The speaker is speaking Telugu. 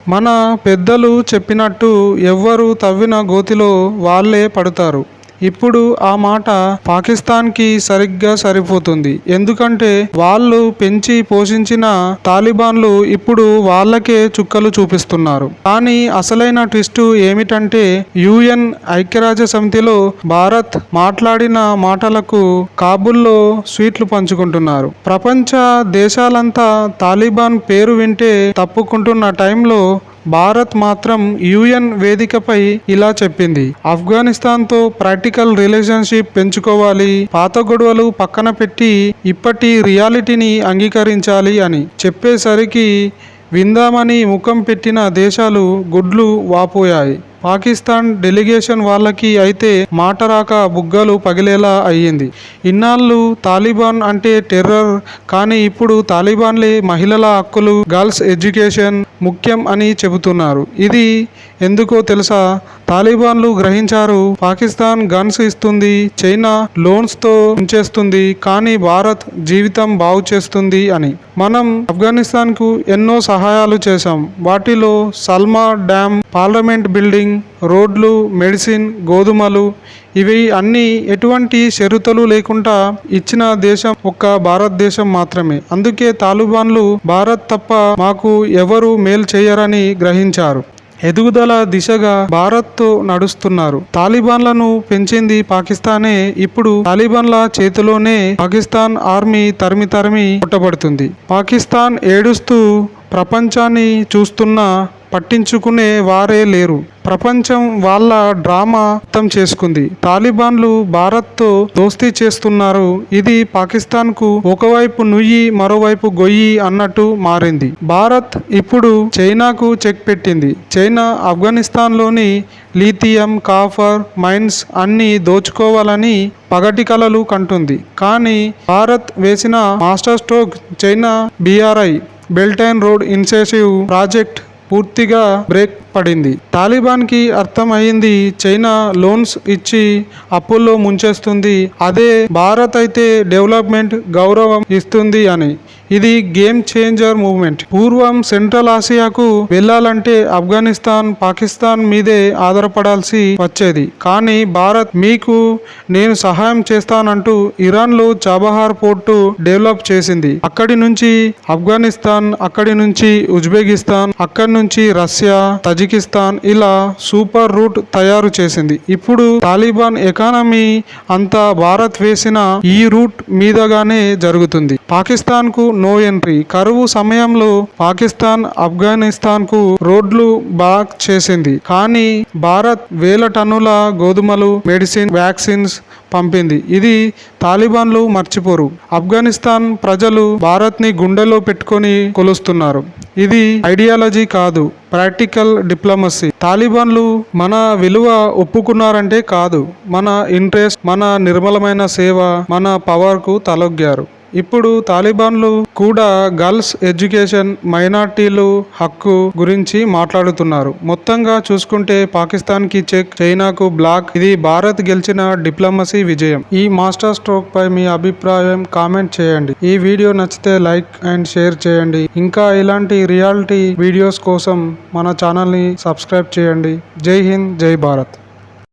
మన పెద్దలు చెప్పినట్టు ఎవ్వరు తవ్విన గోతిలో వాళ్ళే పడతారు. ఇప్పుడు ఆ మాట పాకిస్తాన్కి సరిగ్గా సరిపోతుంది. ఎందుకంటే వాళ్ళు పెంచి పోషించిన తాలిబాన్లు ఇప్పుడు వాళ్ళకే చుక్కలు చూపిస్తున్నారు. కానీ అసలైన ట్విస్ట్ ఏమిటంటే యుఎన్ ఐక్యరాజ్య సమితిలో భారత్ మాట్లాడిన మాటలకు కాబూల్లో స్వీట్లు పంచుకుంటున్నారు. ప్రపంచ దేశాలంతా తాలిబాన్ పేరు వింటే తప్పుకుంటున్న టైంలో భారత్ మాత్రం యుఎన్ వేదికపై ఇలా చెప్పింది: ఆఫ్ఘనిస్తాన్తో ప్రాక్టికల్ రిలేషన్షిప్ పెంచుకోవాలి, పాత గొడవలు పక్కన పెట్టి ఇప్పటి రియాలిటీని అంగీకరించాలి అని చెప్పేసరికి విందామని ముఖం పెట్టిన దేశాలు గుడ్లు వాపోయాయి. పాకిస్తాన్ డెలిగేషన్ వాళ్ళకి అయితే మాట రాక బుగ్గలు పగిలేలా అయ్యింది. ఇన్నాళ్ళు తాలిబాన్ అంటే టెర్రర్, కానీ ఇప్పుడు తాలిబాన్లే మహిళల హక్కులు, గర్ల్స్ ఎడ్యుకేషన్ ముఖ్యం అని చెబుతున్నారు. ఇది ఎందుకో తెలుసా? తాలిబాన్లు గ్రహించారు పాకిస్తాన్ గన్స్ ఇస్తుంది, చైనా లోన్స్తో ఉంచేస్తుంది, కానీ భారత్ జీవితం బాగు చేస్తుంది అని. మనం ఆఫ్ఘనిస్తాన్కు ఎన్నో సహాయాలు చేశాం. వాటిలో సల్మా డ్యామ్, పార్లమెంట్ బిల్డింగ్, రోడ్లు, మెడిసిన్, గోధుమలు, ఇవి అన్నీ ఎటువంటి షరతులు లేకుండా ఇచ్చిన దేశం ఒక్క భారతదేశం మాత్రమే. అందుకే తాలిబాన్లు భారత్ తప్ప మాకు ఎవరు మేలు చేయరని గ్రహించారు. ఎదుగుదల దిశగా భారత్తో నడుస్తున్నారు. తాలిబాన్లను పెంచింది పాకిస్తానే. ఇప్పుడు తాలిబాన్ల చేతిలోనే పాకిస్తాన్ ఆర్మీ తరిమి కొట్టబడుతుంది. పాకిస్తాన్ ఏడుస్తూ ప్రపంచాన్ని చూస్తున్నా పట్టించుకునే వారే లేరు. ప్రపంచం వాళ్ళ డ్రామా అర్థం చేసుకుంది. తాలిబాన్లు భారత్తో దోస్తీ చేస్తున్నారు. ఇది పాకిస్తాన్కు ఒకవైపు నుయ్యి మరోవైపు గొయ్యి అన్నట్టు మారింది. భారత్ ఇప్పుడు చైనాకు చెక్ పెట్టింది. చైనా ఆఫ్ఘనిస్తాన్లోని లిథియం, కాపర్ మైన్స్ అన్ని దోచుకోవాలని పగటి కలలు కంటుంది. కానీ భారత్ వేసిన master stroke China BRI belt and road initiative project పూర్తిగా బ్రేక్ పడింది. తాలిబాన్కి అర్థమైంది చైనా లోన్స్ ఇచ్చి అప్పుల్లో ముంచేస్తుంది, అదే భారత్ అయితే డెవలప్మెంట్, గౌరవం ఇస్తుంది అని. ఇది గేమ్ చేంజర్ మూవ్మెంట్. పూర్వం సెంట్రల్ ఆసియాకు వెళ్ళాలంటే ఆఫ్ఘనిస్తాన్, పాకిస్తాన్ మీదే ఆధారపడాల్సి వచ్చేది. కానీ భారత్ మీకు నేను సహాయం చేస్తానంటూ ఇరాన్లో చాబహార్ పోర్టు డెవలప్ చేసింది. అక్కడి నుంచి ఆఫ్ఘనిస్తాన్, అక్కడి నుంచి ఉజ్బెకిస్తాన్, అక్కడి నుంచి రష్యా, తజికిస్తాన్, ఇలా సూపర్ రూట్ తయారు చేసింది. ఇప్పుడు తాలిబాన్ ఎకానమీ అంతా భారత్ వేసిన ఈ రూట్ మీదగానే జరుగుతుంది. పాకిస్తాన్ కు నో ఎంట్రీ. కరువు సమయంలో పాకిస్తాన్ ఆఫ్ఘనిస్తాన్ కు రోడ్లు బ్లాక్ చేసింది. కానీ భారత్ వేల టన్నుల గోధుమలు, మెడిసిన్, వ్యాక్సిన్స్ పంపింది. ఇది తాలిబాన్లు మర్చిపోరు. ఆఫ్ఘనిస్తాన్ ప్రజలు భారత్ ని గుండెలో పెట్టుకొని కొలుస్తున్నారు. ఇది ఐడియాలజీ కాదు, ప్రాక్టికల్ డిప్లొమసీ. తాలిబాన్లు మన విలువ ఒప్పుకున్నారంటే కాదు, మన ఇంట్రెస్ట్, మన నిర్మలమైన సేవ, మన పవర్కు తలొగ్గారు. ఇప్పుడు తాలిబాన్లు కూడా గర్ల్స్ ఎడ్యుకేషన్, మైనార్టీలు హక్కు గురించి మాట్లాడుతున్నారు. మొత్తంగా చూసుకుంటే పాకిస్తాన్కి చెక్, చైనాకు బ్లాక్. ఇది భారత్ గెలిచిన డిప్లొమసీ విజయం. ఈ మాస్టర్ స్ట్రోక్ పై మీ అభిప్రాయం కామెంట్ చేయండి. ఈ వీడియో నచ్చితే లైక్ అండ్ షేర్ చేయండి. ఇంకా ఇలాంటి రియాలిటీ వీడియోస్ కోసం మన ఛానల్ని సబ్స్క్రైబ్ చేయండి. జై హింద్, జై భారత్.